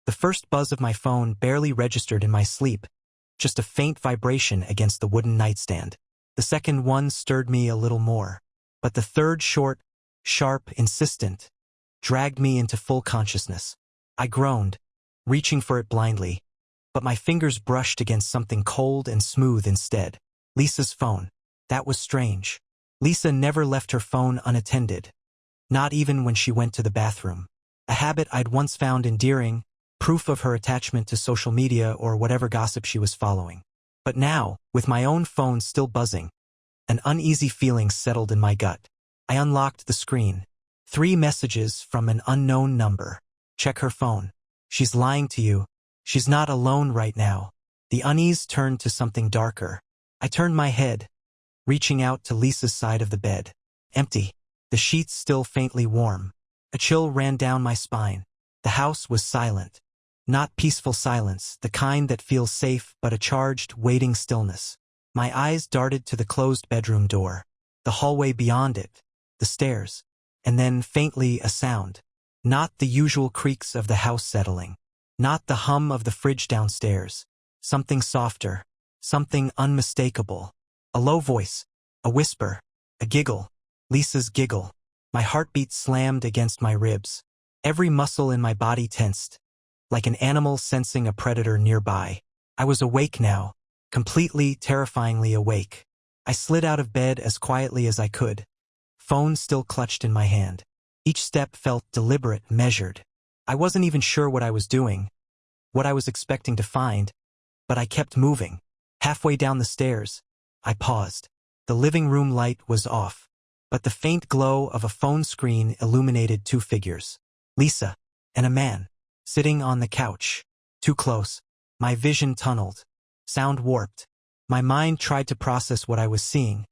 The first buzz of my phone barely registered in my sleep, just a faint vibration against the wooden nightstand. The second one stirred me a little more. But the third, short, sharp, insistent, dragged me into full consciousness. I groaned, reaching for it blindly, but my fingers brushed against something cold and smooth instead. Lisa's phone. That was strange. Lisa never left her phone unattended, not even when she went to the bathroom. A habit I'd once found endearing, proof of her attachment to social media or whatever gossip she was following. But now, with my own phone still buzzing, an uneasy feeling settled in my gut. I unlocked the screen. 3 messages from an unknown number. Check her phone. She's lying to you. She's not alone right now. The unease turned to something darker. I turned my head, reaching out to Lisa's side of the bed. Empty. The sheets still faintly warm. A chill ran down my spine. The house was silent. Not peaceful silence, the kind that feels safe but a charged, waiting stillness. My eyes darted to the closed bedroom door, the hallway beyond it, the stairs, and then faintly a sound. Not the usual creaks of the house settling. Not the hum of the fridge downstairs. Something softer, something unmistakable. A low voice, a whisper, a giggle. Lisa's giggle. My heartbeat slammed against my ribs. Every muscle in my body tensed, like an animal sensing a predator nearby. I was awake now, completely, terrifyingly awake. I slid out of bed as quietly as I could, phone still clutched in my hand. Each step felt deliberate, measured. I wasn't even sure what I was doing, what I was expecting to find, but I kept moving. Halfway down the stairs, I paused. The living room light was off, but the faint glow of a phone screen illuminated 2 figures. Lisa and a man, sitting on the couch. Too close. My vision tunneled. Sound warped. My mind tried to process what I was seeing,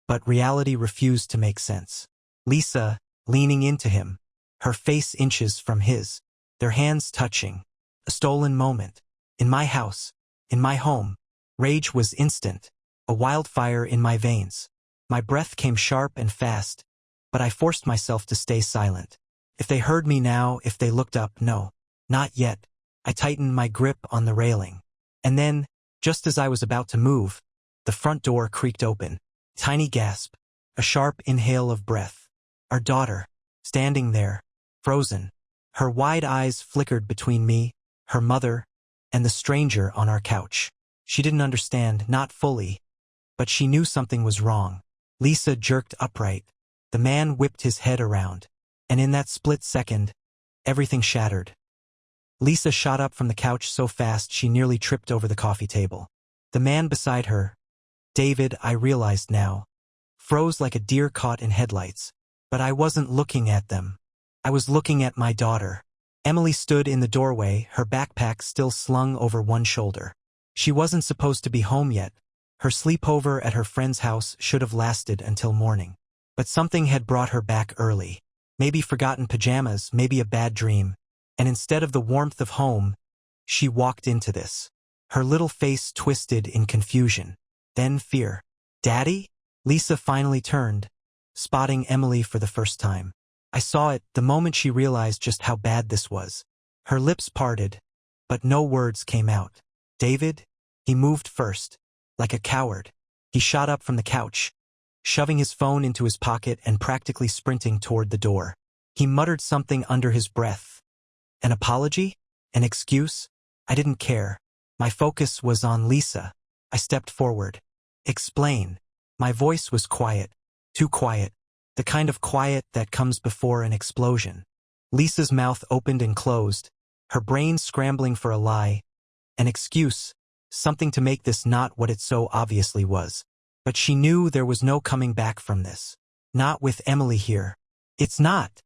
but reality refused to make sense. Lisa, leaning into him, her face inches from his, their hands touching. A stolen moment. In my house, in my home. Rage was instant, a wildfire in my veins. My breath came sharp and fast, but I forced myself to stay silent. If they heard me now, if they looked up, no, not yet. I tightened my grip on the railing. And then, just as I was about to move, the front door creaked open. Tiny gasp, a sharp inhale of breath. Our daughter, standing there, frozen. Her wide eyes flickered between me, her mother, and the stranger on our couch. She didn't understand, not fully, but she knew something was wrong. Lisa jerked upright. The man whipped his head around, and in that split second, everything shattered. Lisa shot up from the couch so fast she nearly tripped over the coffee table. The man beside her, David, I realized now, froze like a deer caught in headlights. But I wasn't looking at them. I was looking at my daughter. Emily stood in the doorway, her backpack still slung over one shoulder. She wasn't supposed to be home yet. Her sleepover at her friend's house should have lasted until morning. But something had brought her back early. Maybe forgotten pajamas, maybe a bad dream. And instead of the warmth of home, she walked into this. Her little face twisted in confusion. Then fear. Daddy? Lisa finally turned, spotting Emily for the first time. I saw it the moment she realized just how bad this was. Her lips parted, but no words came out. David? He moved first, like a coward. He shot up from the couch, shoving his phone into his pocket and practically sprinting toward the door. He muttered something under his breath. An apology? An excuse? I didn't care. My focus was on Lisa. I stepped forward. Explain. My voice was quiet. Too quiet. The kind of quiet that comes before an explosion. Lisa's mouth opened and closed, her brain scrambling for a lie, an excuse, something to make this not what it so obviously was. But she knew there was no coming back from this. Not with Emily here. It's not,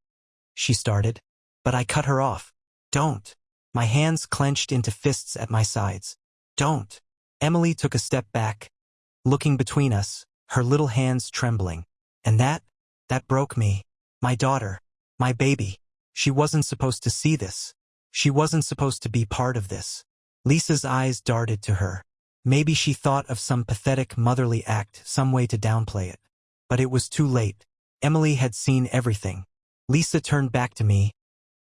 she started, but I cut her off. Don't. My hands clenched into fists at my sides. Don't. Emily took a step back, looking between us, her little hands trembling. And that broke me. My daughter. My baby. She wasn't supposed to see this. She wasn't supposed to be part of this. Lisa's eyes darted to her. Maybe she thought of some pathetic motherly act, some way to downplay it. But it was too late. Emily had seen everything. Lisa turned back to me,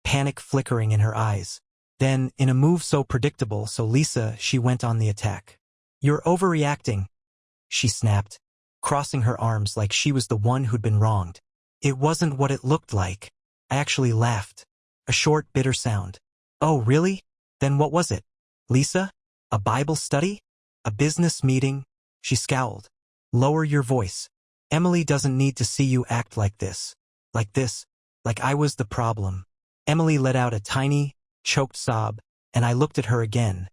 panic flickering in her eyes. Then, in a move so predictable, she went on the attack. "You're overreacting," she snapped, crossing her arms like she was the one who'd been wronged. "It wasn't what it looked like." I actually laughed. A short, bitter sound. "Oh, really? Then what was it? Lisa? A Bible study? A business meeting?" She scowled. "Lower your voice. Emily doesn't need to see you act like this. Like this. Like I was the problem." Emily let out a tiny, choked sob, and I looked at her again.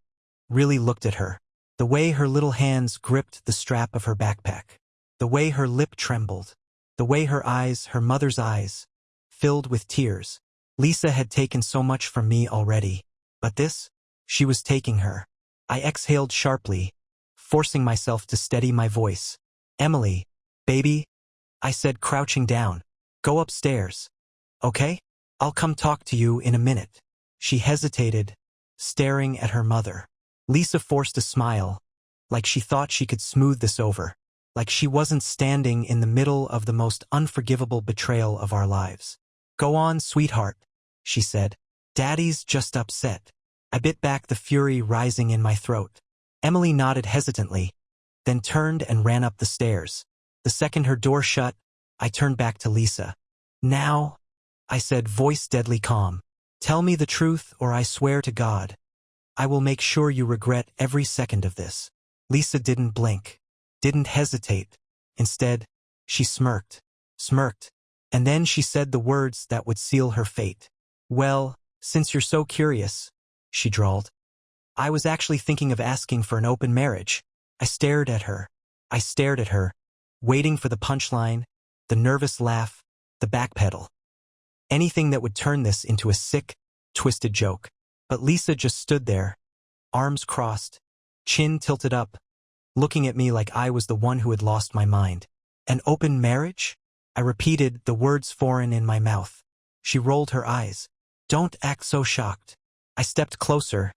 Really looked at her. The way her little hands gripped the strap of her backpack. The way her lip trembled. The way her eyes, her mother's eyes, filled with tears. Lisa had taken so much from me already. But this? She was taking her. I exhaled sharply, forcing myself to steady my voice. "Emily, baby," I said, crouching down. "Go upstairs. Okay? I'll come talk to you in a minute." She hesitated, staring at her mother. Lisa forced a smile, like she thought she could smooth this over, like she wasn't standing in the middle of the most unforgivable betrayal of our lives. "Go on, sweetheart," she said. "Daddy's just upset." I bit back the fury rising in my throat. Emily nodded hesitantly, then turned and ran up the stairs. The second her door shut, I turned back to Lisa. "Now," I said, voice deadly calm, "tell me the truth, or I swear to God, I will make sure you regret every second of this." Lisa didn't blink, didn't hesitate. Instead, she smirked, and then she said the words that would seal her fate. "Well, since you're so curious," she drawled, "I was actually thinking of asking for an open marriage." I stared at her, waiting for the punchline, the nervous laugh, the backpedal. Anything that would turn this into a sick, twisted joke. But Lisa just stood there, arms crossed, chin tilted up, looking at me like I was the one who had lost my mind. "An open marriage?" I repeated, the words foreign in my mouth. She rolled her eyes. "Don't act so shocked." I stepped closer,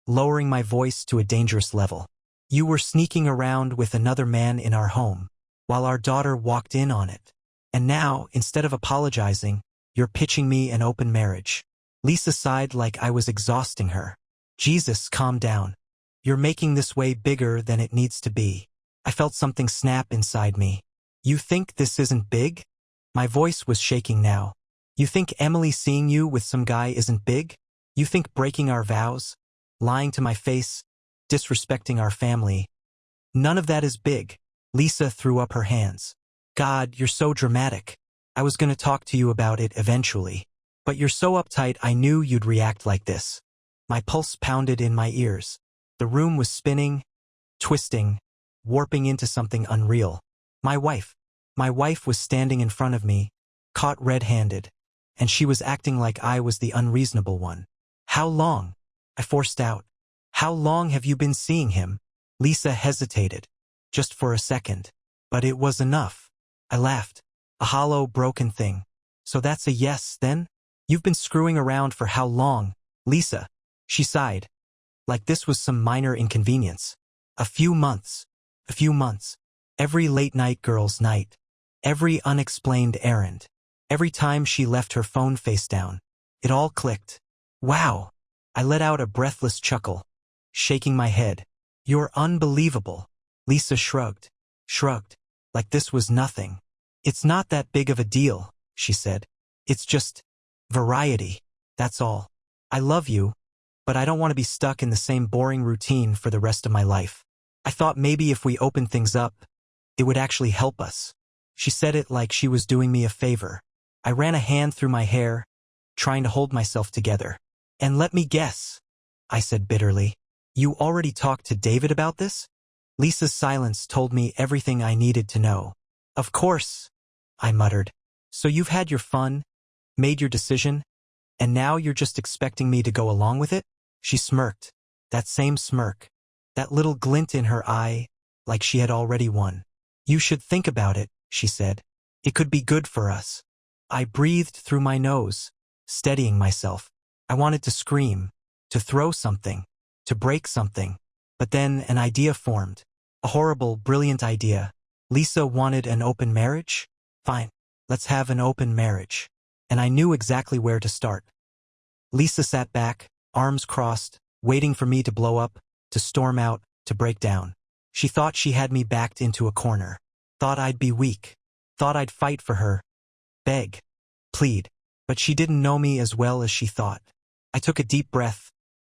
lowering my voice to a dangerous level. "You were sneaking around with another man in our home, while our daughter walked in on it. And now, instead of apologizing, you're pitching me an open marriage." Lisa sighed like I was exhausting her. "Jesus, calm down. You're making this way bigger than it needs to be." I felt something snap inside me. "You think this isn't big?" My voice was shaking now. "You think Emily seeing you with some guy isn't big? You think breaking our vows, lying to my face, disrespecting our family, none of that is big?" Lisa threw up her hands. "God, you're so dramatic. I was going to talk to you about it eventually. But you're so uptight, I knew you'd react like this." My pulse pounded in my ears. The room was spinning, twisting, warping into something unreal. My wife was standing in front of me, caught red-handed, and she was acting like I was the unreasonable one. "How long?" I forced out. "How long have you been seeing him?" Lisa hesitated, just for a second. But it was enough. I laughed, a hollow, broken thing. "So that's a yes, then? You've been screwing around for how long?" "Lisa," she sighed, like this was some minor inconvenience. A few months. Every late-night girls' night. Every unexplained errand. Every time she left her phone face down. It all clicked. "Wow." I let out a breathless chuckle, shaking my head. "You're unbelievable." Lisa shrugged, like this was nothing. "It's not that big of a deal," she said. "It's just variety, that's all. I love you, but I don't want to be stuck in the same boring routine for the rest of my life. I thought maybe if we opened things up, it would actually help us." She said it like she was doing me a favor. I ran a hand through my hair, trying to hold myself together. "And let me guess," I said bitterly. "You already talked to David about this?" Lisa's silence told me everything I needed to know. "Of course," I muttered. "So you've had your fun, made your decision, and now you're just expecting me to go along with it?" She smirked, that same smirk, that little glint in her eye, like she had already won. "You should think about it," she said. "It could be good for us." I breathed through my nose, steadying myself. I wanted to scream, to throw something, to break something. But then an idea formed. A horrible, brilliant idea. Lisa wanted an open marriage? Fine, let's have an open marriage. And I knew exactly where to start. Lisa sat back, arms crossed, waiting for me to blow up, to storm out, to break down. She thought she had me backed into a corner. Thought I'd be weak. Thought I'd fight for her. Beg. Plead. But she didn't know me as well as she thought. I took a deep breath,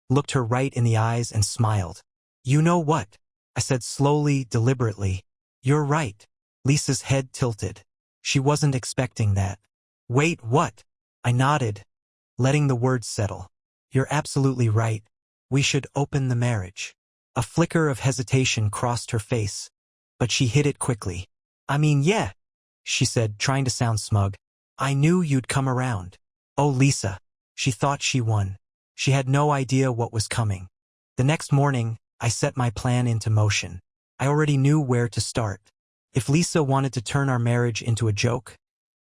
looked her right in the eyes and smiled. You know what? I said slowly, deliberately. You're right. Lisa's head tilted. She wasn't expecting that. Wait, what? I nodded, letting the words settle. You're absolutely right. We should open the marriage. A flicker of hesitation crossed her face, but she hid it quickly. I mean, yeah, she said, trying to sound smug. I knew you'd come around. Oh, Lisa. She thought she won. She had no idea what was coming. The next morning, I set my plan into motion. I already knew where to start. If Lisa wanted to turn our marriage into a joke,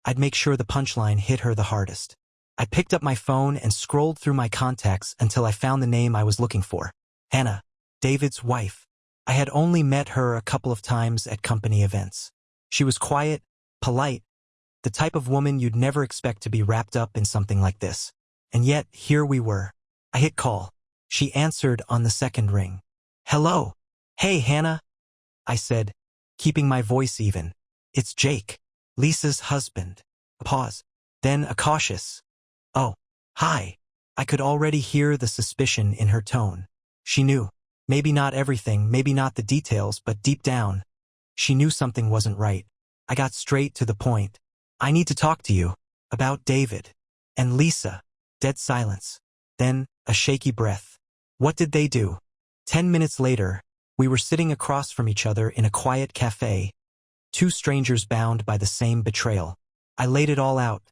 I'd make sure the punchline hit her the hardest. I picked up my phone and scrolled through my contacts until I found the name I was looking for. Hannah, David's wife. I had only met her a couple of times at company events. She was quiet, polite, the type of woman you'd never expect to be wrapped up in something like this. And yet, here we were. I hit call. She answered on the second ring. Hello. Hey, Hannah, I said, keeping my voice even. It's Jake, Lisa's husband. A pause. Then a cautious, oh, hi. I could already hear the suspicion in her tone. She knew. Maybe not everything, maybe not the details, but deep down, she knew something wasn't right. I got straight to the point. I need to talk to you. About David. And Lisa. Dead silence. Then, a shaky breath. What did they do? 10 minutes later, we were sitting across from each other in a quiet cafe, two strangers bound by the same betrayal. I laid it all out.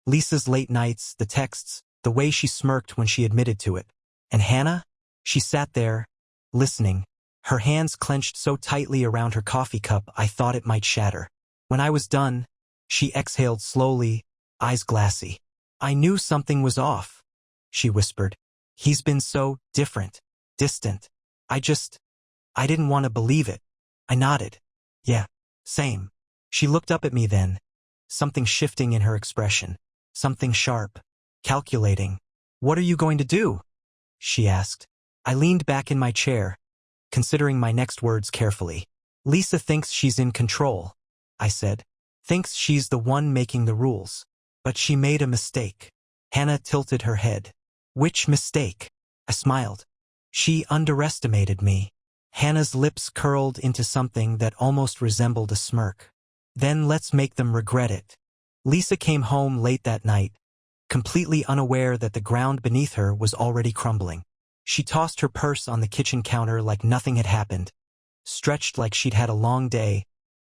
Lisa's late nights, the texts, the way she smirked when she admitted to it. And Hannah? She sat there, listening, her hands clenched so tightly around her coffee cup I thought it might shatter. When I was done, she exhaled slowly, eyes glassy. I knew something was off, she whispered. He's been so different, distant. I didn't want to believe it. I nodded. Yeah, same. She looked up at me then, something shifting in her expression, something sharp, calculating. What are you going to do? She asked. I leaned back in my chair, considering my next words carefully. Lisa thinks she's in control, I said. Thinks she's the one making the rules. But she made a mistake. Hannah tilted her head. Which mistake? I smiled. She underestimated me. Hannah's lips curled into something that almost resembled a smirk. Then let's make them regret it. Lisa came home late that night, completely unaware that the ground beneath her was already crumbling. She tossed her purse on the kitchen counter like nothing had happened, stretched like she'd had a long day,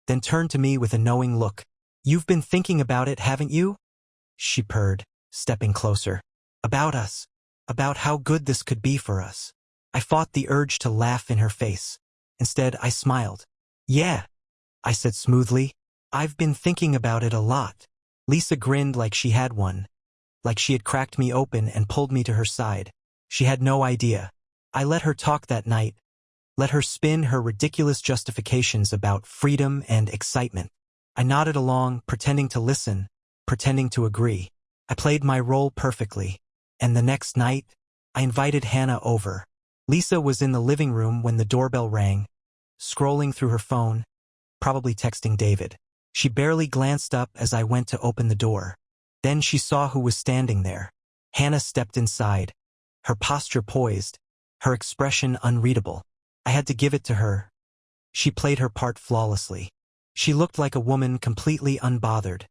then turned to me with a knowing look. You've been thinking about it, haven't you? She purred, stepping closer. About us. About how good this could be for us. I fought the urge to laugh in her face. Instead, I smiled. Yeah, I said smoothly. I've been thinking about it a lot. Lisa grinned like she had one, like she had cracked me open and pulled me to her side. She had no idea. I let her talk that night, let her spin her ridiculous justifications about freedom and excitement. I nodded along, pretending to listen, pretending to agree. I played my role perfectly. And the next night, I invited Hannah over. Lisa was in the living room when the doorbell rang, scrolling through her phone, probably texting David. She barely glanced up as I went to open the door. Then she saw who was standing there. Hannah stepped inside, her posture poised, her expression unreadable. I had to give it to her. She played her part flawlessly. She looked like a woman completely unbothered,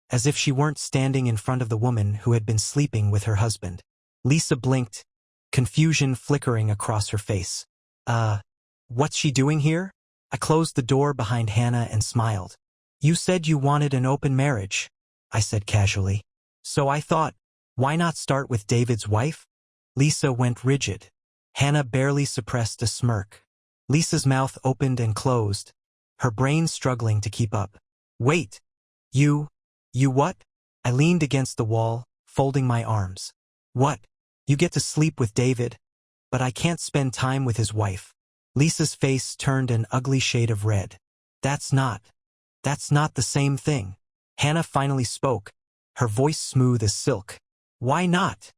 as if she weren't standing in front of the woman who had been sleeping with her husband. Lisa blinked, confusion flickering across her face. What's she doing here? I closed the door behind Hannah and smiled. You said you wanted an open marriage, I said casually. So I thought, why not start with David's wife? Lisa went rigid. Hannah barely suppressed a smirk. Lisa's mouth opened and closed, her brain struggling to keep up. Wait, you what? I leaned against the wall, folding my arms. What? You get to sleep with David, but I can't spend time with his wife. Lisa's face turned an ugly shade of red. That's not the same thing. Hannah finally spoke, her voice smooth as silk. Why not?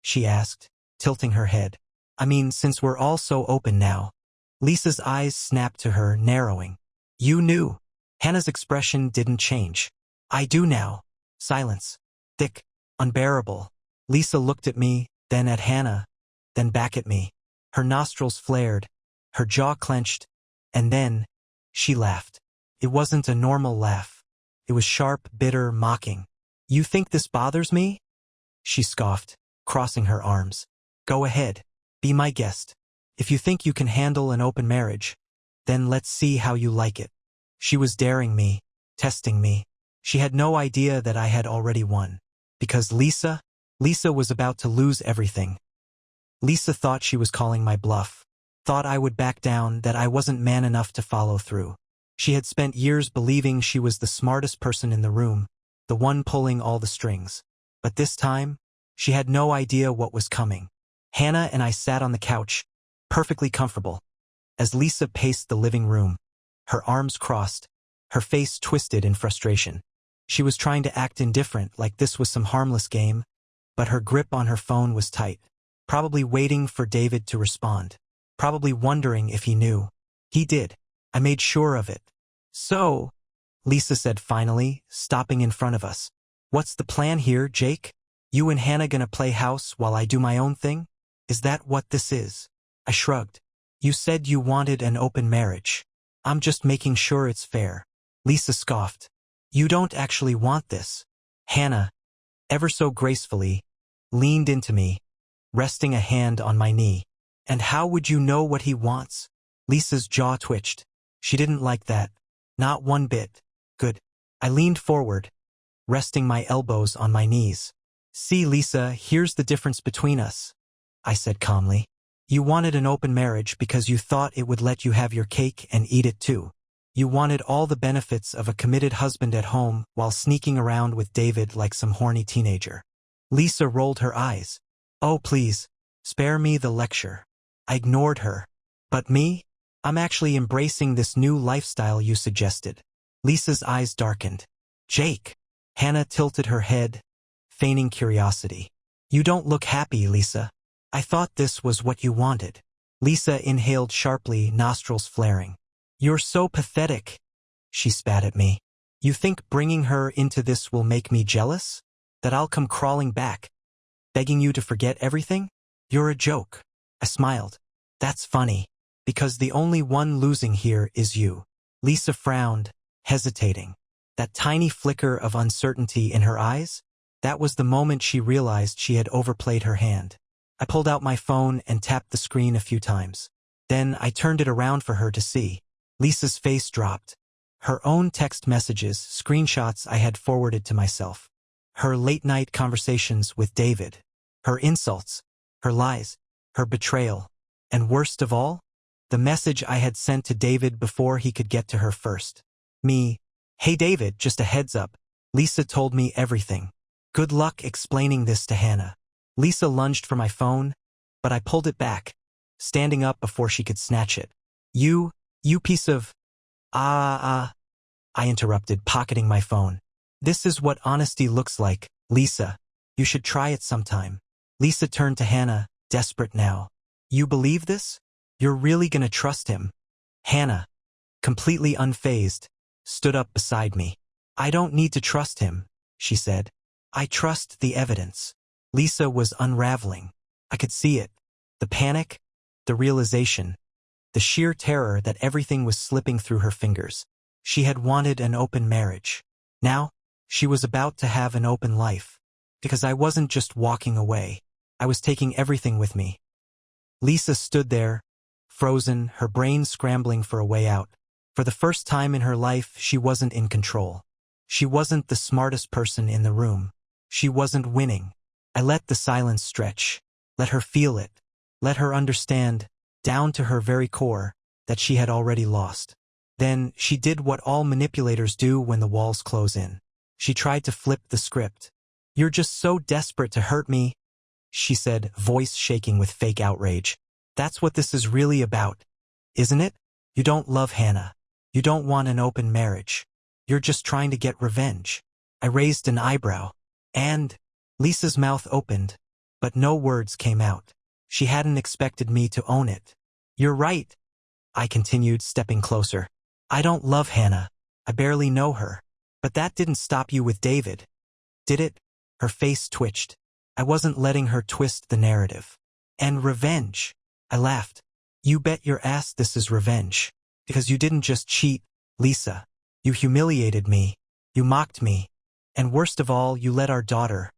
She asked. tilting her head. I mean, since we're all so open now. Lisa's eyes snapped to her, narrowing. You knew. Hannah's expression didn't change. I do now. Silence. Thick. Unbearable. Lisa looked at me, then at Hannah, then back at me. Her nostrils flared, her jaw clenched, and then she laughed. It wasn't a normal laugh. It was sharp, bitter, mocking. You think this bothers me? She scoffed, crossing her arms. Go ahead. Be my guest. If you think you can handle an open marriage, then let's see how you like it. She was daring me, testing me. She had no idea that I had already won. Because Lisa was about to lose everything. Lisa thought she was calling my bluff, thought I would back down, that I wasn't man enough to follow through. She had spent years believing she was the smartest person in the room, the one pulling all the strings. But this time, she had no idea what was coming. Hannah and I sat on the couch, perfectly comfortable. As Lisa paced the living room, her arms crossed, her face twisted in frustration. She was trying to act indifferent, like this was some harmless game, but her grip on her phone was tight, probably waiting for David to respond, probably wondering if he knew. He did. I made sure of it. So, Lisa said finally, stopping in front of us. What's the plan here, Jake? You and Hannah gonna play house while I do my own thing? Is that what this is? I shrugged. You said you wanted an open marriage. I'm just making sure it's fair. Lisa scoffed. You don't actually want this. Hannah, ever so gracefully, leaned into me, resting a hand on my knee. And how would you know what he wants? Lisa's jaw twitched. She didn't like that. Not one bit. Good. I leaned forward, resting my elbows on my knees. See, Lisa, here's the difference between us, I said calmly. You wanted an open marriage because you thought it would let you have your cake and eat it too. You wanted all the benefits of a committed husband at home while sneaking around with David like some horny teenager. Lisa rolled her eyes. Oh, please, spare me the lecture. I ignored her. But me? I'm actually embracing this new lifestyle you suggested. Lisa's eyes darkened. Jake. Hannah tilted her head, feigning curiosity. You don't look happy, Lisa. I thought this was what you wanted. Lisa inhaled sharply, nostrils flaring. You're so pathetic, she spat at me. You think bringing her into this will make me jealous? That I'll come crawling back, begging you to forget everything? You're a joke. I smiled. That's funny, because the only one losing here is you. Lisa frowned, hesitating. That tiny flicker of uncertainty in her eyes, that was the moment she realized she had overplayed her hand. I pulled out my phone and tapped the screen a few times. Then I turned it around for her to see. Lisa's face dropped. Her own text messages, screenshots I had forwarded to myself. Her late-night conversations with David. Her insults. Her lies. Her betrayal. And worst of all, the message I had sent to David before he could get to her first. Me. Hey David, just a heads up. Lisa told me everything. Good luck explaining this to Hannah. Lisa lunged for my phone, but I pulled it back, standing up before she could snatch it. You piece of… I interrupted, pocketing my phone. This is what honesty looks like, Lisa. You should try it sometime. Lisa turned to Hannah, desperate now. You believe this? You're really gonna trust him? Hannah, completely unfazed, stood up beside me. I don't need to trust him, she said. I trust the evidence. Lisa was unraveling. I could see it. The panic, the realization, the sheer terror that everything was slipping through her fingers. She had wanted an open marriage. Now, she was about to have an open life. Because I wasn't just walking away. I was taking everything with me. Lisa stood there, frozen, her brain scrambling for a way out. For the first time in her life, she wasn't in control. She wasn't the smartest person in the room. She wasn't winning. I let the silence stretch. Let her feel it. Let her understand, down to her very core, that she had already lost. Then she did what all manipulators do when the walls close in. She tried to flip the script. You're just so desperate to hurt me, she said, voice shaking with fake outrage. That's what this is really about, isn't it? You don't love Hannah. You don't want an open marriage. You're just trying to get revenge. I raised an eyebrow. And Lisa's mouth opened, but no words came out. She hadn't expected me to own it. You're right, I continued, stepping closer. I don't love Hannah. I barely know her. But that didn't stop you with David, did it? Her face twitched. I wasn't letting her twist the narrative. And revenge. I laughed. You bet your ass this is revenge. Because you didn't just cheat, Lisa. You humiliated me. You mocked me. And worst of all, you let our daughter,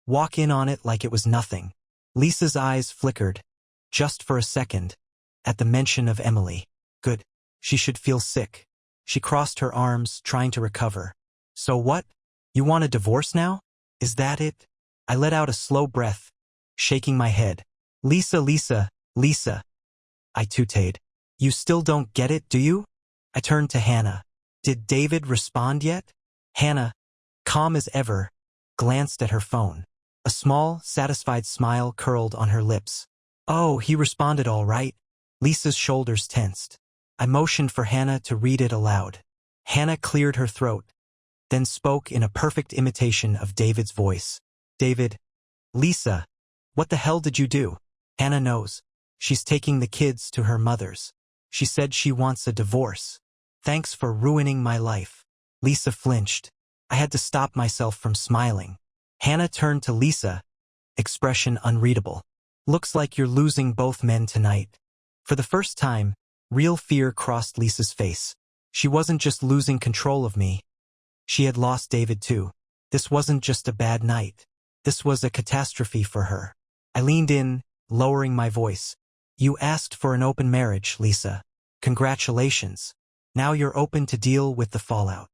walk in on it like it was nothing. Lisa's eyes flickered, just for a second, at the mention of Emily. Good. She should feel sick. She crossed her arms, trying to recover. So what? You want a divorce now? Is that it? I let out a slow breath, shaking my head. Lisa, I tutted. You still don't get it, do you? I turned to Hannah. Did David respond yet? Hannah, calm as ever, glanced at her phone. A small, satisfied smile curled on her lips. Oh, he responded all right. Lisa's shoulders tensed. I motioned for Hannah to read it aloud. Hannah cleared her throat, then spoke in a perfect imitation of David's voice. David, Lisa, what the hell did you do? Hannah knows. She's taking the kids to her mother's. She said she wants a divorce. Thanks for ruining my life. Lisa flinched. I had to stop myself from smiling. Hannah turned to Lisa, expression unreadable. Looks like you're losing both men tonight. For the first time, real fear crossed Lisa's face. She wasn't just losing control of me. She had lost David too. This wasn't just a bad night. This was a catastrophe for her. I leaned in, lowering my voice. You asked for an open marriage, Lisa. Congratulations. Now you're open to deal with the fallout.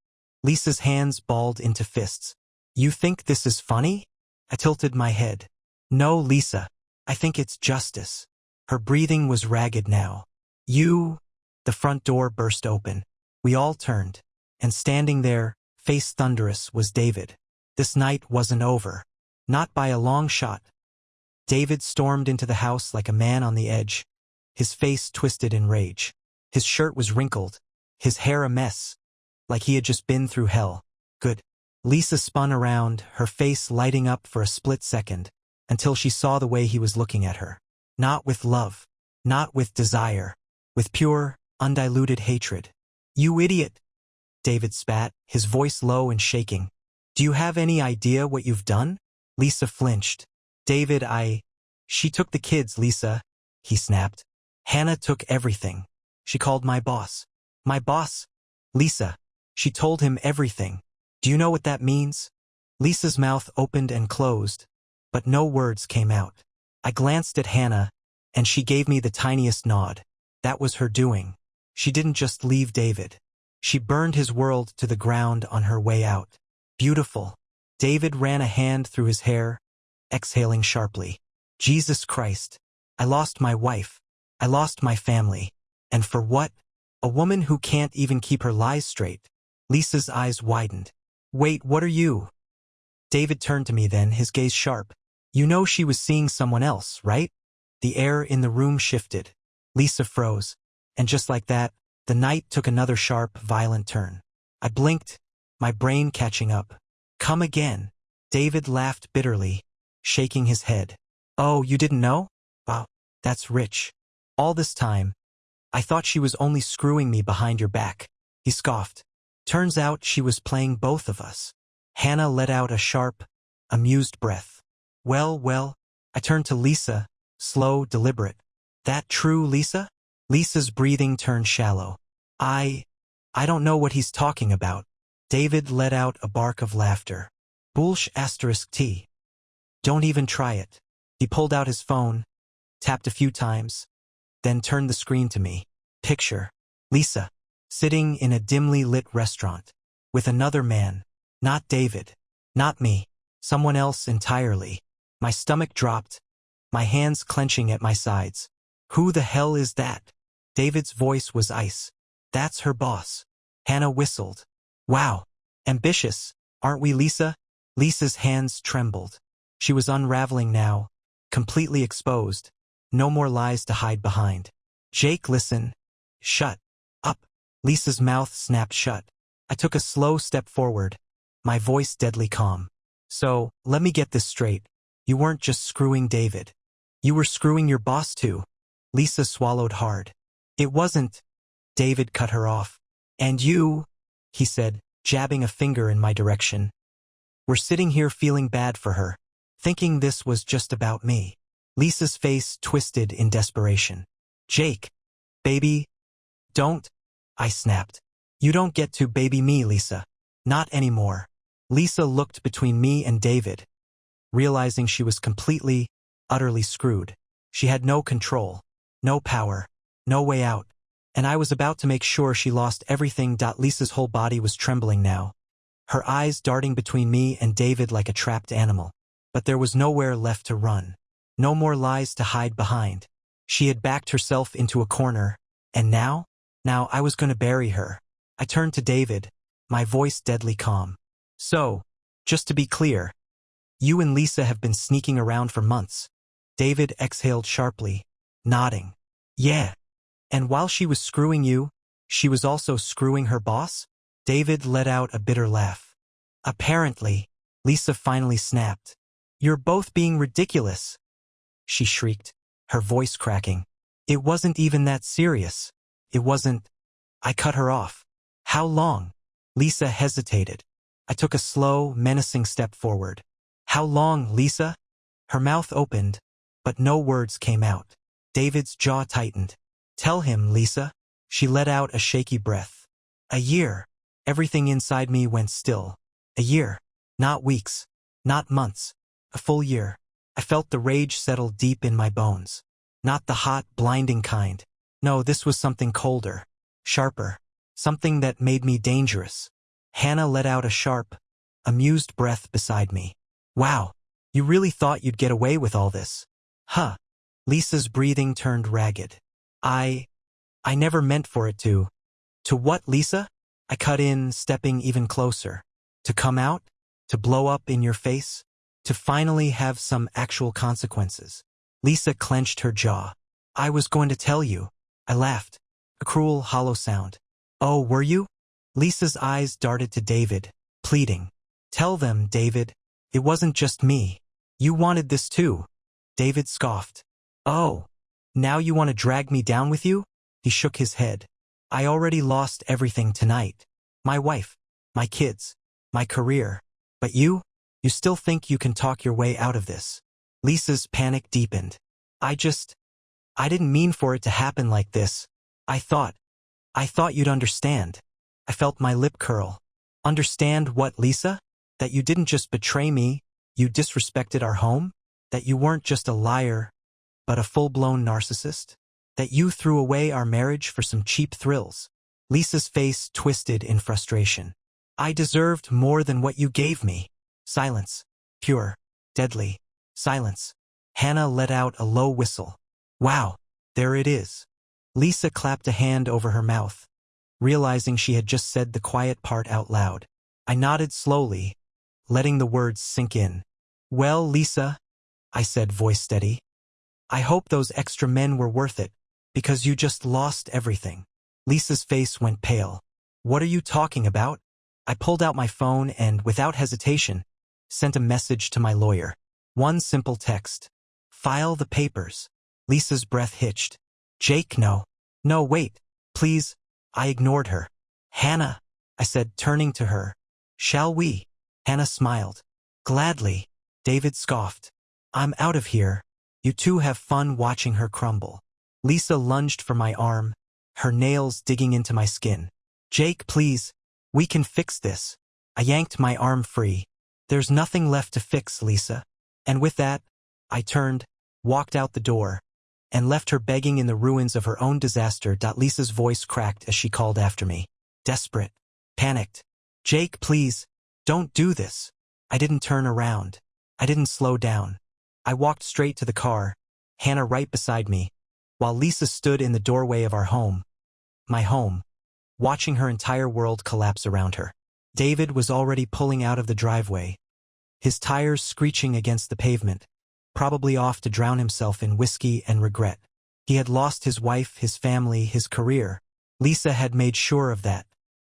Lisa's hands balled into fists. You think this is funny? I tilted my head. No, Lisa. I think it's justice. Her breathing was ragged now. You... The front door burst open. We all turned. And standing there, face thunderous, was David. This night wasn't over. Not by a long shot. David stormed into the house like a man on the edge, his face twisted in rage. His shirt was wrinkled, his hair a mess, like he had just been through hell. Good. Lisa spun around, her face lighting up for a split second, until she saw the way he was looking at her. Not with love, not with desire, with pure, undiluted hatred. You idiot! David spat, his voice low and shaking. Do you have any idea what you've done? Lisa flinched. David, She took the kids, Lisa, he snapped. Hannah took everything. She called my boss. My boss? Lisa. She told him everything. Do you know what that means? Lisa's mouth opened and closed, but no words came out. I glanced at Hannah, and she gave me the tiniest nod. That was her doing. She didn't just leave David. She burned his world to the ground on her way out. Beautiful. David ran a hand through his hair, exhaling sharply. Jesus Christ. I lost my wife. I lost my family. And for what? A woman who can't even keep her lies straight. Lisa's eyes widened. Wait, what are you? David turned to me then, his gaze sharp. You know she was seeing someone else, right? The air in the room shifted. Lisa froze. And just like that, the night took another sharp, violent turn. I blinked, my brain catching up. Come again. David laughed bitterly, shaking his head. Oh, you didn't know? Wow, that's rich. All this time, I thought she was only screwing me behind your back. He scoffed. Turns out she was playing both of us. Hannah let out a sharp, amused breath. Well, I turned to Lisa, slow, deliberate. That true, Lisa? Lisa's breathing turned shallow. I don't know what he's talking about. David let out a bark of laughter. Bullsh asterisk T. Don't even try it. He pulled out his phone, tapped a few times, then turned the screen to me. Picture. Lisa, sitting in a dimly lit restaurant, with another man. Not David. Not me. Someone else entirely. My stomach dropped, my hands clenching at my sides. Who the hell is that? David's voice was ice. That's her boss. Hannah whistled. Wow. Ambitious, aren't we, Lisa? Lisa's hands trembled. She was unraveling now, completely exposed. No more lies to hide behind. Jake, listen. Shut up. Lisa's mouth snapped shut. I took a slow step forward, my voice deadly calm. So, let me get this straight. You weren't just screwing David. You were screwing your boss too. Lisa swallowed hard. It wasn't. David cut her off. And you, he said, jabbing a finger in my direction. We're sitting here feeling bad for her, thinking this was just about me. Lisa's face twisted in desperation. Jake, baby, don't, I snapped. You don't get to baby me, Lisa. Not anymore. Lisa looked between me and David, realizing she was completely, utterly screwed. She had no control, no power, no way out. And I was about to make sure she lost everything. Lisa's whole body was trembling now, her eyes darting between me and David like a trapped animal. But there was nowhere left to run. No more lies to hide behind. She had backed herself into a corner, and now I was going to bury her. I turned to David, my voice deadly calm. So, just to be clear, you and Lisa have been sneaking around for months. David exhaled sharply, nodding. Yeah. And while she was screwing you, she was also screwing her boss? David let out a bitter laugh. Apparently, Lisa finally snapped. You're both being ridiculous, she shrieked, her voice cracking. It wasn't even that serious. It wasn't. I cut her off. How long? Lisa hesitated. I took a slow, menacing step forward. How long, Lisa? Her mouth opened, but no words came out. David's jaw tightened. Tell him, Lisa. She let out a shaky breath. A year. Everything inside me went still. A year. Not weeks. Not months. A full year. I felt the rage settle deep in my bones. Not the hot, blinding kind. No, this was something colder. Sharper. Something that made me dangerous. Hannah let out a sharp, amused breath beside me. Wow. You really thought you'd get away with all this? Huh. Lisa's breathing turned ragged. I never meant for it to. To what, Lisa? I cut in, stepping even closer. To come out? To blow up in your face? To finally have some actual consequences? Lisa clenched her jaw. I was going to tell you. I laughed. A cruel, hollow sound. Oh, were you? Lisa's eyes darted to David, pleading. Tell them, David. It wasn't just me. You wanted this too. David scoffed. Oh. Now you want to drag me down with you? He shook his head. I already lost everything tonight. My wife, my kids, my career. But you still think you can talk your way out of this. Lisa's panic deepened. I didn't mean for it to happen like this. I thought you'd understand. I felt my lip curl. Understand what, Lisa? That you didn't just betray me, you disrespected our home? That you weren't just a liar, but a full-blown narcissist? That you threw away our marriage for some cheap thrills? Lisa's face twisted in frustration. I deserved more than what you gave me. Silence. Pure. Deadly. Silence. Hannah let out a low whistle. Wow. There it is. Lisa clapped a hand over her mouth, realizing she had just said the quiet part out loud. I nodded slowly, letting the words sink in. Well, Lisa, I said, voice steady. I hope those extra men were worth it, because you just lost everything. Lisa's face went pale. What are you talking about? I pulled out my phone and, without hesitation, sent a message to my lawyer. One simple text. File the papers. Lisa's breath hitched. Jake, no. No, wait. Please. I ignored her. Hannah, I said, turning to her. Shall we? Hannah smiled. Gladly. David scoffed. I'm out of here. You two have fun watching her crumble. Lisa lunged for my arm, her nails digging into my skin. Jake, please. We can fix this. I yanked my arm free. There's nothing left to fix, Lisa. And with that, I turned, walked out the door, and left her begging in the ruins of her own disaster. Lisa's voice cracked as she called after me. Desperate. Panicked. Jake, please. Don't do this. I didn't turn around. I didn't slow down. I walked straight to the car, Hannah right beside me, while Lisa stood in the doorway of our home. My home. Watching her entire world collapse around her. David was already pulling out of the driveway, his tires screeching against the pavement, probably off to drown himself in whiskey and regret. He had lost his wife, his family, his career. Lisa had made sure of that.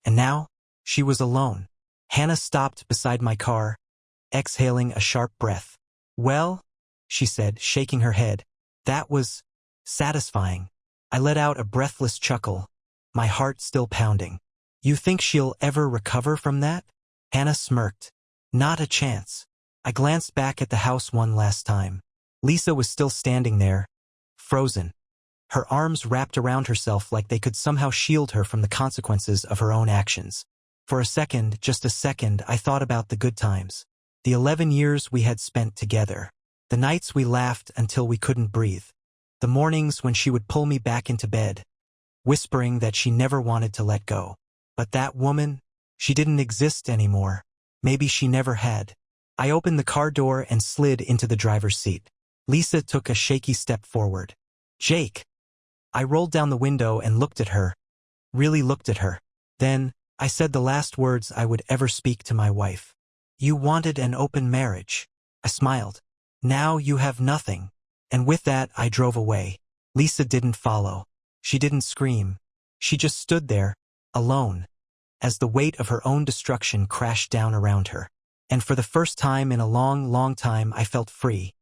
And now, she was alone. Hannah stopped beside my car, exhaling a sharp breath. Well, she said, shaking her head. That was satisfying. I let out a breathless chuckle, my heart still pounding. You think she'll ever recover from that? Hannah smirked. Not a chance. I glanced back at the house one last time. Lisa was still standing there, frozen. Her arms wrapped around herself like they could somehow shield her from the consequences of her own actions. For a second, just a second, I thought about the good times. The 11 years we had spent together. The nights we laughed until we couldn't breathe. The mornings when she would pull me back into bed, whispering that she never wanted to let go. But that woman, she didn't exist anymore. Maybe she never had. I opened the car door and slid into the driver's seat. Lisa took a shaky step forward. Jake. I rolled down the window and looked at her. Really looked at her. Then, I said the last words I would ever speak to my wife. You wanted an open marriage. I smiled. Now you have nothing. And with that, I drove away. Lisa didn't follow. She didn't scream. She just stood there, alone, as the weight of her own destruction crashed down around her. And for the first time in a long, long time, I felt free.